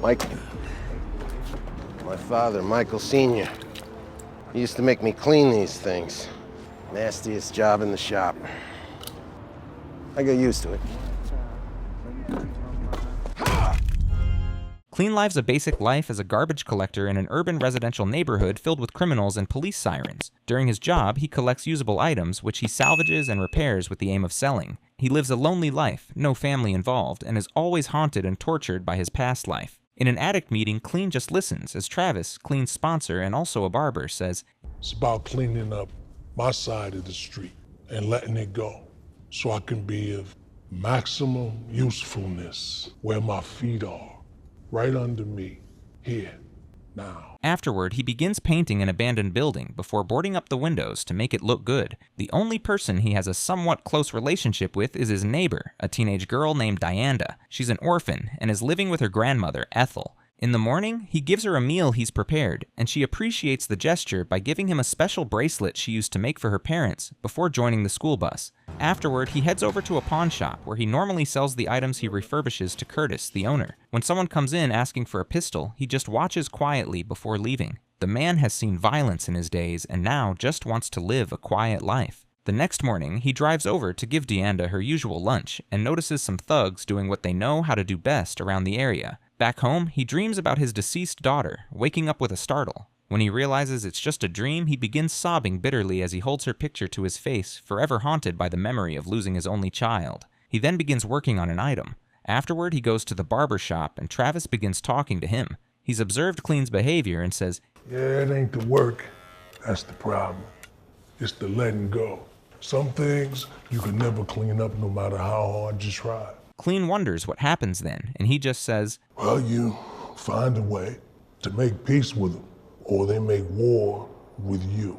Mike. My father, Michael Sr. He used to make me clean these things. Nastiest job in the shop. I got used to it. Clean lives a basic life as a garbage collector in an urban residential neighborhood filled with criminals and police sirens. During his job, he collects usable items, which he salvages and repairs with the aim of selling. He lives a lonely life, no family involved, and is always haunted and tortured by his past life. In an addict meeting, Clean just listens as Travis, Clean's sponsor and also a barber, says, "It's about cleaning up my side of the street and letting it go so I can be of maximum usefulness where my feet are. Right under me, here, now." Afterward, he begins painting an abandoned building before boarding up the windows to make it look good. The only person he has a somewhat close relationship with is his neighbor, a teenage girl named Dianda. She's an orphan and is living with her grandmother, Ethel. In the morning, he gives her a meal he's prepared, and she appreciates the gesture by giving him a special bracelet she used to make for her parents before joining the school bus. Afterward, he heads over to a pawn shop where he normally sells the items he refurbishes to Curtis, the owner. When someone comes in asking for a pistol, he just watches quietly before leaving. The man has seen violence in his days and now just wants to live a quiet life. The next morning, he drives over to give Dianda her usual lunch and notices some thugs doing what they know how to do best around the area. Back home, he dreams about his deceased daughter, waking up with a startle. When he realizes it's just a dream, he begins sobbing bitterly as he holds her picture to his face, forever haunted by the memory of losing his only child. He then begins working on an item. Afterward, he goes to the barber shop and Travis begins talking to him. He's observed Clean's behavior and says, "Yeah, it ain't the work that's the problem. It's the letting go. Some things you can never clean up no matter how hard you try." Clean wonders what happens then, and he just says, "Well, you find a way to make peace with them, or they make war with you."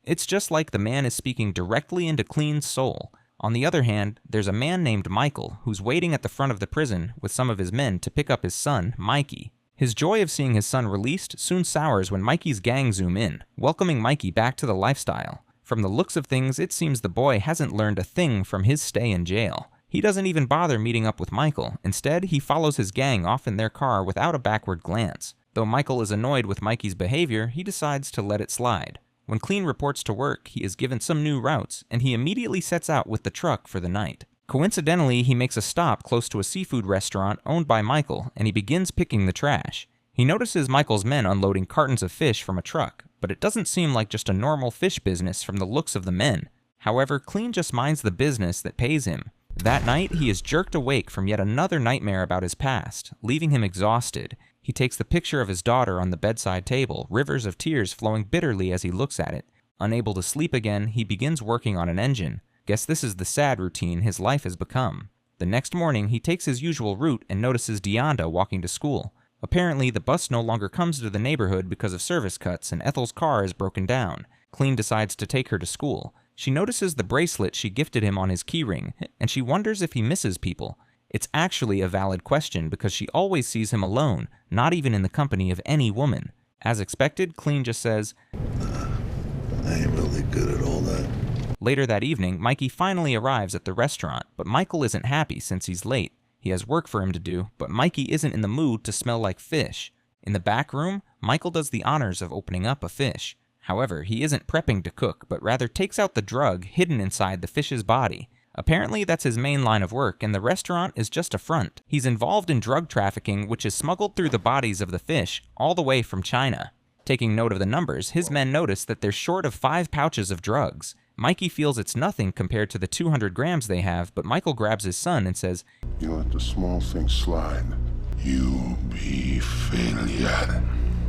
It's just like the man is speaking directly into Clean's soul. On the other hand, there's a man named Michael who's waiting at the front of the prison with some of his men to pick up his son, Mikey. His joy of seeing his son released soon sours when Mikey's gang zoom in, welcoming Mikey back to the lifestyle. From the looks of things, it seems the boy hasn't learned a thing from his stay in jail. He doesn't even bother meeting up with Michael. Instead, he follows his gang off in their car without a backward glance. Though Michael is annoyed with Mikey's behavior, he decides to let it slide. When Clean reports to work, he is given some new routes, and he immediately sets out with the truck for the night. Coincidentally, he makes a stop close to a seafood restaurant owned by Michael, and he begins picking the trash. He notices Michael's men unloading cartons of fish from a truck, but it doesn't seem like just a normal fish business from the looks of the men. However, Clean just minds the business that pays him. That night, he is jerked awake from yet another nightmare about his past, leaving him exhausted. He takes the picture of his daughter on the bedside table, rivers of tears flowing bitterly as he looks at it. Unable to sleep again, he begins working on an engine. Guess this is the sad routine his life has become. The next morning, he takes his usual route and notices Dianda walking to school. Apparently, the bus no longer comes to the neighborhood because of service cuts and Ethel's car is broken down. Clean decides to take her to school. She notices the bracelet she gifted him on his keyring, and she wonders if he misses people. It's actually a valid question because she always sees him alone, not even in the company of any woman. As expected, Clean just says, "I ain't really good at all that." Later that evening, Mikey finally arrives at the restaurant, but Michael isn't happy since he's late. He has work for him to do, but Mikey isn't in the mood to smell like fish. In the back room, Michael does the honors of opening up a fish. However, he isn't prepping to cook, but rather takes out the drug hidden inside the fish's body. Apparently, that's his main line of work, and the restaurant is just a front. He's involved in drug trafficking, which is smuggled through the bodies of the fish, all the way from China. Taking note of the numbers, his men notice that they're short of 5 pouches of drugs. Mikey feels it's nothing compared to the 200 grams they have, but Michael grabs his son and says, "You let the small things slide. You be failure."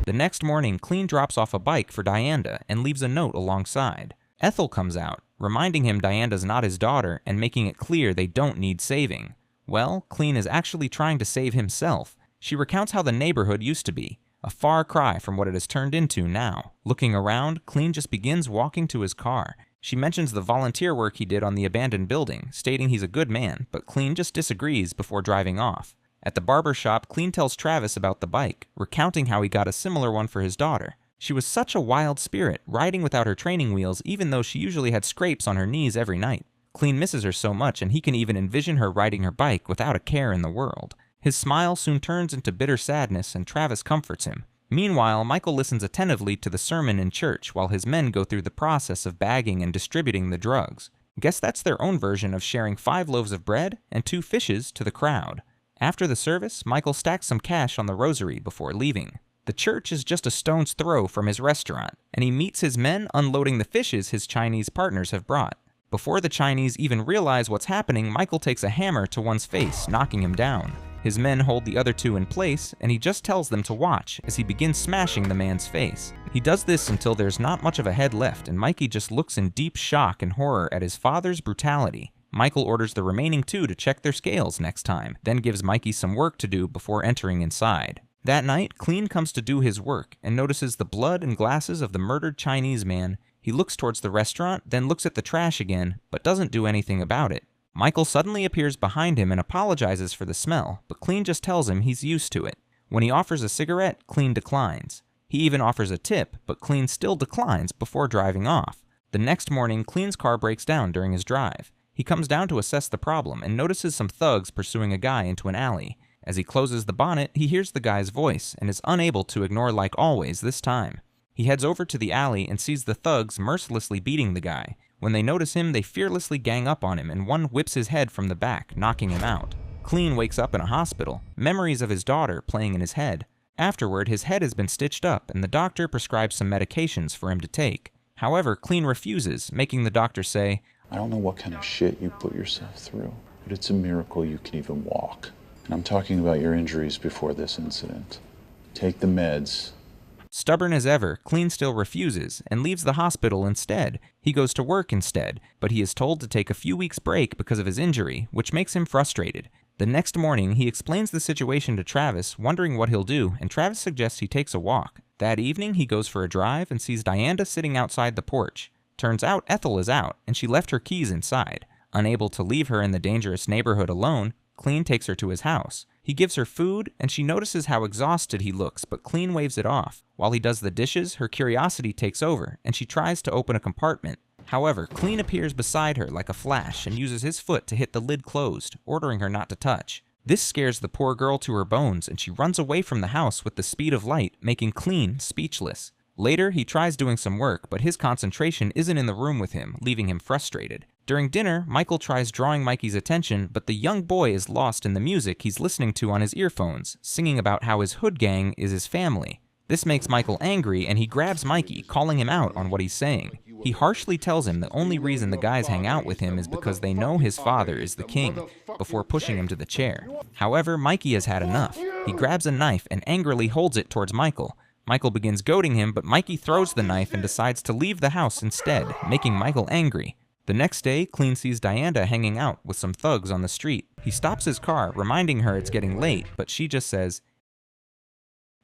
The next morning, Clean drops off a bike for Dianda and leaves a note alongside. Ethel comes out, reminding him Dianda's not his daughter and making it clear they don't need saving. Well, Clean is actually trying to save himself. She recounts how the neighborhood used to be, a far cry from what it has turned into now. Looking around, Clean just begins walking to his car. She mentions the volunteer work he did on the abandoned building, stating he's a good man, but Clean just disagrees before driving off. At the barber shop, Clean tells Travis about the bike, recounting how he got a similar one for his daughter. She was such a wild spirit, riding without her training wheels even though she usually had scrapes on her knees every night. Clean misses her so much and he can even envision her riding her bike without a care in the world. His smile soon turns into bitter sadness and Travis comforts him. Meanwhile, Michael listens attentively to the sermon in church while his men go through the process of bagging and distributing the drugs. Guess that's their own version of sharing 5 loaves of bread and 2 fishes to the crowd. After the service, Michael stacks some cash on the rosary before leaving. The church is just a stone's throw from his restaurant, and he meets his men unloading the fishes his Chinese partners have brought. Before the Chinese even realize what's happening, Michael takes a hammer to one's face, knocking him down. His men hold the other 2 in place, and he just tells them to watch as he begins smashing the man's face. He does this until there's not much of a head left, and Mikey just looks in deep shock and horror at his father's brutality. Michael orders the remaining 2 to check their scales next time, then gives Mikey some work to do before entering inside. That night, Clean comes to do his work and notices the blood and glasses of the murdered Chinese man. He looks towards the restaurant, then looks at the trash again, but doesn't do anything about it. Michael suddenly appears behind him and apologizes for the smell, but Clean just tells him he's used to it. When he offers a cigarette, Clean declines. He even offers a tip, but Clean still declines before driving off. The next morning, Clean's car breaks down during his drive. He comes down to assess the problem and notices some thugs pursuing a guy into an alley. As he closes the bonnet, he hears the guy's voice and is unable to ignore like always this time. He heads over to the alley and sees the thugs mercilessly beating the guy. When they notice him, they fearlessly gang up on him and one whips his head from the back, knocking him out. Clean wakes up in a hospital, memories of his daughter playing in his head. Afterward, his head has been stitched up and the doctor prescribes some medications for him to take. However, Clean refuses, making the doctor say, "I don't know what kind of shit you put yourself through, but it's a miracle you can even walk. And I'm talking about your injuries before this incident. Take the meds." Stubborn as ever, Clean still refuses and leaves the hospital instead. He goes to work instead, but he is told to take a few weeks break because of his injury, which makes him frustrated. The next morning, he explains the situation to Travis, wondering what he'll do, and Travis suggests he takes a walk. That evening, he goes for a drive and sees Dianda sitting outside the porch. Turns out Ethel is out, and she left her keys inside. Unable to leave her in the dangerous neighborhood alone, Clean takes her to his house. He gives her food, and she notices how exhausted he looks, but Clean waves it off. While he does the dishes, her curiosity takes over, and she tries to open a compartment. However, Clean appears beside her like a flash and uses his foot to hit the lid closed, ordering her not to touch. This scares the poor girl to her bones, and she runs away from the house with the speed of light, making Clean speechless. Later, he tries doing some work, but his concentration isn't in the room with him, leaving him frustrated. During dinner, Michael tries drawing Mikey's attention, but the young boy is lost in the music he's listening to on his earphones, singing about how his hood gang is his family. This makes Michael angry, and he grabs Mikey, calling him out on what he's saying. He harshly tells him the only reason the guys hang out with him is because they know his father is the king, before pushing him to the chair. However, Mikey has had enough. He grabs a knife and angrily holds it towards Michael. Michael begins goading him, but Mikey throws the knife and decides to leave the house instead, making Michael angry. The next day, Clean sees Dianda hanging out with some thugs on the street. He stops his car, reminding her it's getting late, but she just says,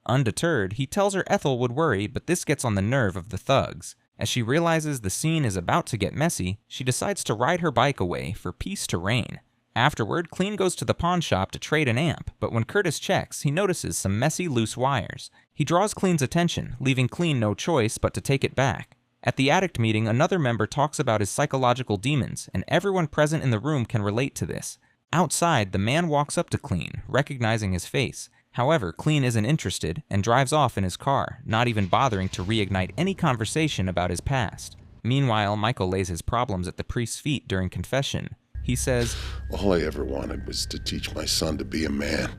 Undeterred, he tells her Ethel would worry, but this gets on the nerve of the thugs. As she realizes the scene is about to get messy, she decides to ride her bike away for peace to reign. Afterward, Clean goes to the pawn shop to trade an amp, but when Curtis checks, he notices some messy loose wires. He draws Clean's attention, leaving Clean no choice but to take it back. At the addict meeting, another member talks about his psychological demons, and everyone present in the room can relate to this. Outside, the man walks up to Clean, recognizing his face. However, Clean isn't interested and drives off in his car, not even bothering to reignite any conversation about his past. Meanwhile, Michael lays his problems at the priest's feet during confession. He says, All I ever wanted was to teach my son to be a man,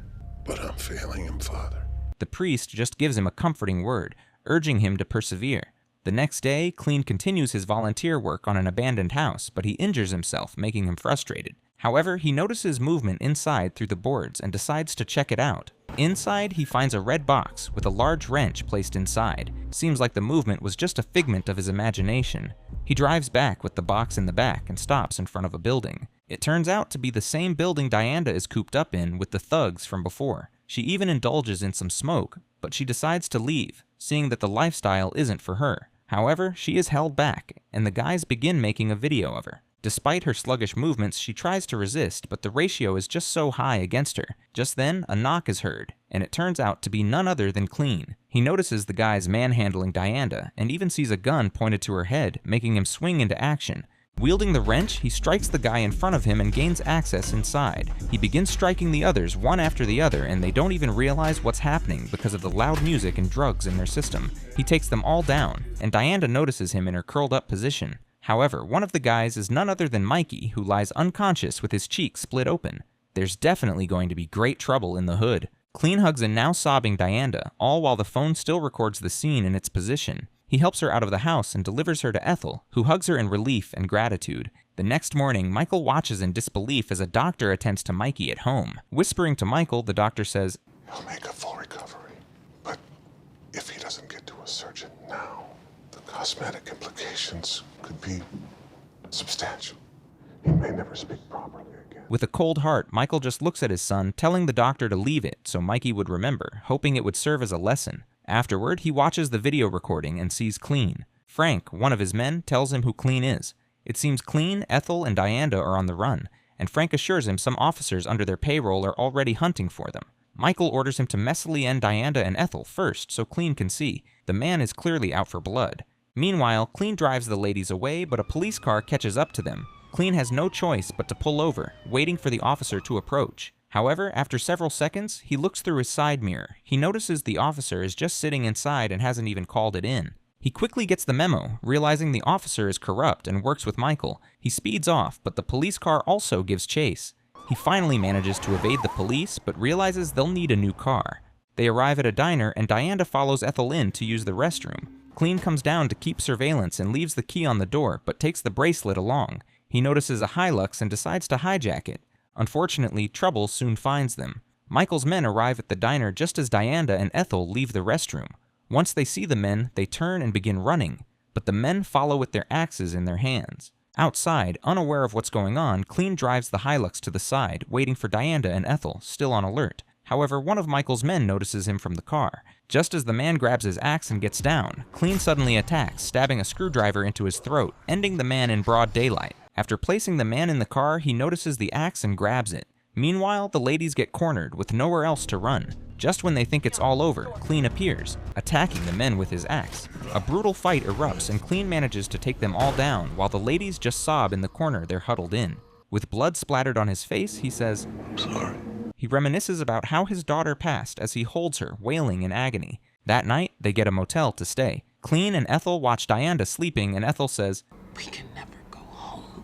but I'm failing him, Father. The priest just gives him a comforting word, urging him to persevere. The next day, Clean continues his volunteer work on an abandoned house, but he injures himself, making him frustrated. However, he notices movement inside through the boards and decides to check it out. Inside, he finds a red box with a large wrench placed inside. Seems like the movement was just a figment of his imagination. He drives back with the box in the back and stops in front of a building. It turns out to be the same building Dianda is cooped up in with the thugs from before. She even indulges in some smoke, but she decides to leave, seeing that the lifestyle isn't for her. However, she is held back, and the guys begin making a video of her. Despite her sluggish movements, she tries to resist, but the ratio is just so high against her. Just then, a knock is heard, and it turns out to be none other than Clean. He notices the guys manhandling Dianda, and even sees a gun pointed to her head, making him swing into action. Wielding the wrench, he strikes the guy in front of him and gains access inside. He begins striking the others one after the other, and they don't even realize what's happening because of the loud music and drugs in their system. He takes them all down, and Dianda notices him in her curled up position. However, one of the guys is none other than Mikey, who lies unconscious with his cheek split open. There's definitely going to be great trouble in the hood. Clean hugs a now sobbing Dianda, all while the phone still records the scene in its position. He helps her out of the house and delivers her to Ethel, who hugs her in relief and gratitude. The next morning, Michael watches in disbelief as a doctor attends to Mikey at home. Whispering to Michael, the doctor says, He'll make a full recovery, but if he doesn't get to a surgeon now, the cosmetic implications could be substantial. He may never speak properly again. With a cold heart, Michael just looks at his son, telling the doctor to leave it so Mikey would remember, hoping it would serve as a lesson. Afterward, he watches the video recording and sees Clean. Frank, one of his men, tells him who Clean is. It seems Clean, Ethel, and Dianda are on the run, and Frank assures him some officers under their payroll are already hunting for them. Michael orders him to messily end Dianda and Ethel first so Clean can see. The man is clearly out for blood. Meanwhile, Clean drives the ladies away, but a police car catches up to them. Clean has no choice but to pull over, waiting for the officer to approach. However, after several seconds, he looks through his side mirror. He notices the officer is just sitting inside and hasn't even called it in. He quickly gets the memo, realizing the officer is corrupt and works with Michael. He speeds off, but the police car also gives chase. He finally manages to evade the police, but realizes they'll need a new car. They arrive at a diner, and Dianda follows Ethel in to use the restroom. Clean comes down to keep surveillance and leaves the key on the door, but takes the bracelet along. He notices a Hilux and decides to hijack it. Unfortunately, trouble soon finds them. Michael's men arrive at the diner just as Dianda and Ethel leave the restroom. Once they see the men, they turn and begin running, but the men follow with their axes in their hands. Outside, unaware of what's going on, Clean drives the Hilux to the side, waiting for Dianda and Ethel, still on alert. However, one of Michael's men notices him from the car. Just as the man grabs his axe and gets down, Clean suddenly attacks, stabbing a screwdriver into his throat, ending the man in broad daylight. After placing the man in the car, he notices the axe and grabs it. Meanwhile, the ladies get cornered with nowhere else to run. Just when they think it's all over, Clean appears, attacking the men with his axe. A brutal fight erupts and Clean manages to take them all down while the ladies just sob in the corner they're huddled in. With blood splattered on his face, he says, I'm sorry. He reminisces about how his daughter passed as he holds her, wailing in agony. That night, they get a motel to stay. Clean and Ethel watch Dianda sleeping, and Ethel says, We can never go home.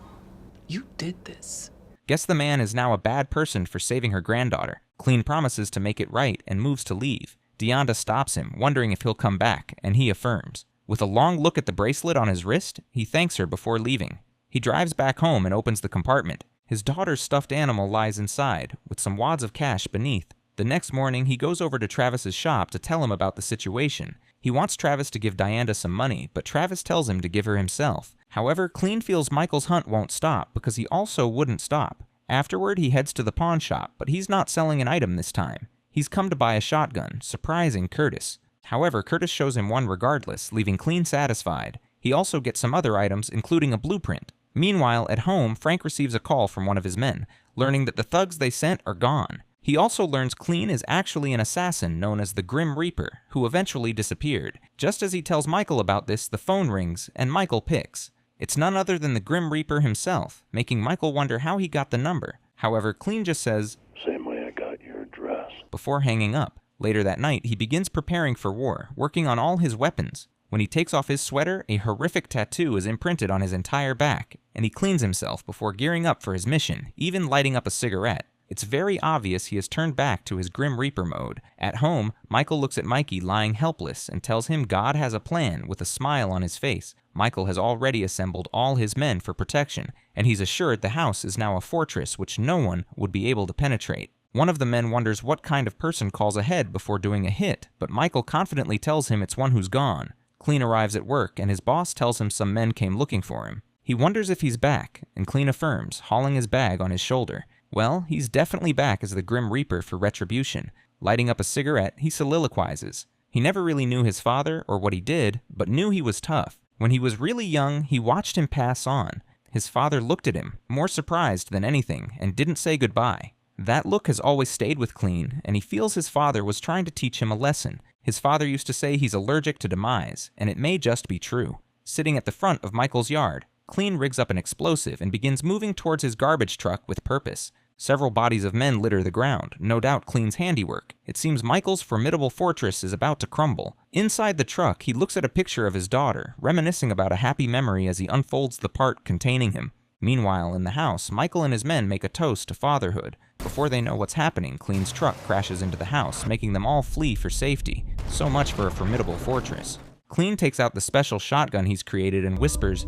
You did this. Guess the man is now a bad person for saving her granddaughter. Clean promises to make it right and moves to leave. Dianda stops him, wondering if he'll come back, and he affirms. With a long look at the bracelet on his wrist, he thanks her before leaving. He drives back home and opens the compartment. His daughter's stuffed animal lies inside, with some wads of cash beneath. The next morning, he goes over to Travis's shop to tell him about the situation. He wants Travis to give Dianda some money, but Travis tells him to give her himself. However, Clean feels Michael's hunt won't stop because he also wouldn't stop. Afterward, he heads to the pawn shop, but he's not selling an item this time. He's come to buy a shotgun, surprising Curtis. However, Curtis shows him one regardless, leaving Clean satisfied. He also gets some other items, including a blueprint. Meanwhile, at home, Frank receives a call from one of his men, learning that the thugs they sent are gone. He also learns Clean is actually an assassin known as the Grim Reaper, who eventually disappeared. Just as he tells Michael about this, the phone rings, and Michael picks. It's none other than the Grim Reaper himself, making Michael wonder how he got the number. However, Clean just says, Same way I got your address. before hanging up. Later that night, he begins preparing for war, working on all his weapons. When he takes off his sweater, a horrific tattoo is imprinted on his entire back, and he cleans himself before gearing up for his mission, even lighting up a cigarette. It's very obvious he has turned back to his Grim Reaper mode. At home, Michael looks at Mikey lying helpless and tells him God has a plan with a smile on his face. Michael has already assembled all his men for protection, and he's assured the house is now a fortress which no one would be able to penetrate. One of the men wonders what kind of person calls ahead before doing a hit, but Michael confidently tells him it's one who's gone. Clean arrives at work, and his boss tells him some men came looking for him. He wonders if he's back, and Clean affirms, hauling his bag on his shoulder. Well, he's definitely back as the Grim Reaper for Retribution. Lighting up a cigarette, he soliloquizes. He never really knew his father or what he did, but knew he was tough. When he was really young, he watched him pass on. His father looked at him, more surprised than anything, and didn't say goodbye. That look has always stayed with Clean, and he feels his father was trying to teach him a lesson. His father used to say he's allergic to demise, and it may just be true. Sitting at the front of Michael's yard, Clean rigs up an explosive and begins moving towards his garbage truck with purpose. Several bodies of men litter the ground, no doubt Clean's handiwork. It seems Michael's formidable fortress is about to crumble. Inside the truck, he looks at a picture of his daughter, reminiscing about a happy memory as he unfolds the part containing him. Meanwhile, in the house, Michael and his men make a toast to fatherhood. Before they know what's happening, Clean's truck crashes into the house, making them all flee for safety. So much for a formidable fortress. Clean takes out the special shotgun he's created and whispers,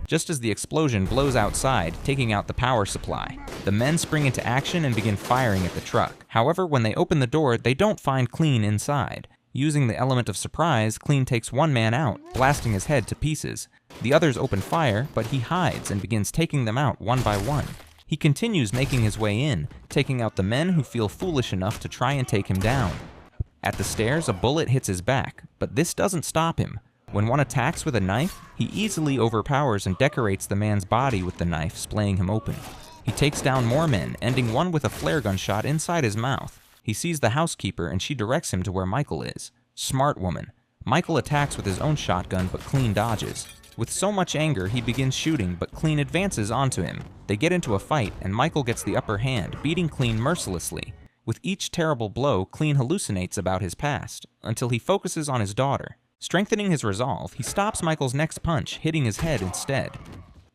just as the explosion blows outside, taking out the power supply. The men spring into action and begin firing at the truck. However, when they open the door, they don't find Clean inside. Using the element of surprise, Clean takes one man out, blasting his head to pieces. The others open fire, but he hides and begins taking them out one by one. He continues making his way in, taking out the men who feel foolish enough to try and take him down. At the stairs, a bullet hits his back, but this doesn't stop him. When one attacks with a knife, he easily overpowers and decorates the man's body with the knife, splaying him open. He takes down more men, ending one with a flare gun shot inside his mouth. He sees the housekeeper and she directs him to where Michael is. Smart woman. Michael attacks with his own shotgun, but Clean dodges. With so much anger, he begins shooting, but Clean advances onto him. They get into a fight, and Michael gets the upper hand, beating Clean mercilessly. With each terrible blow, Clean hallucinates about his past, until he focuses on his daughter. Strengthening his resolve, he stops Michael's next punch, hitting his head instead.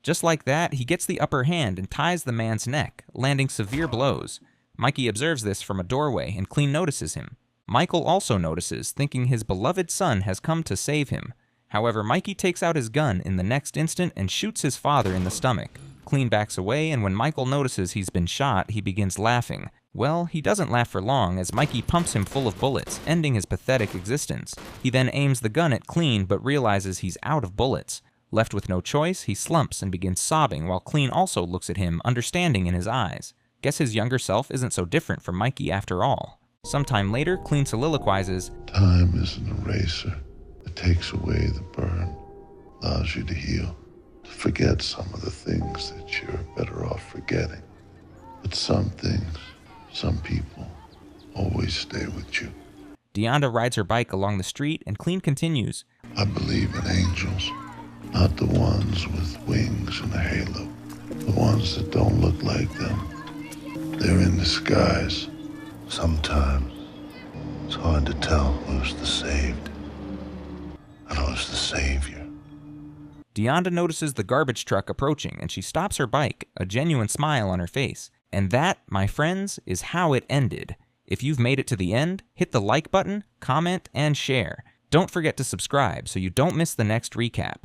Just like that, he gets the upper hand and ties the man's neck, landing severe blows. Mikey observes this from a doorway, and Clean notices him. Michael also notices, thinking his beloved son has come to save him. However, Mikey takes out his gun in the next instant and shoots his father in the stomach. Clean backs away, and when Michael notices he's been shot, he begins laughing. Well, he doesn't laugh for long, as Mikey pumps him full of bullets, ending his pathetic existence. He then aims the gun at Clean, but realizes he's out of bullets. Left with no choice, he slumps and begins sobbing, while Clean also looks at him, understanding in his eyes. Guess his younger self isn't so different from Mikey after all. Sometime later, Clean soliloquizes, Time is an eraser. It takes away the burn, allows you to heal, to forget some of the things that you're better off forgetting. But some things, some people, always stay with you. Dianda rides her bike along the street, and Clean continues, I believe in angels, not the ones with wings and a halo, the ones that don't look like them. They're in disguise. Sometimes it's hard to tell who's the saved and who's the savior. Dianda notices the garbage truck approaching, and she stops her bike, a genuine smile on her face. And that, my friends, is how it ended. If you've made it to the end, hit the like button, comment, and share. Don't forget to subscribe so you don't miss the next recap.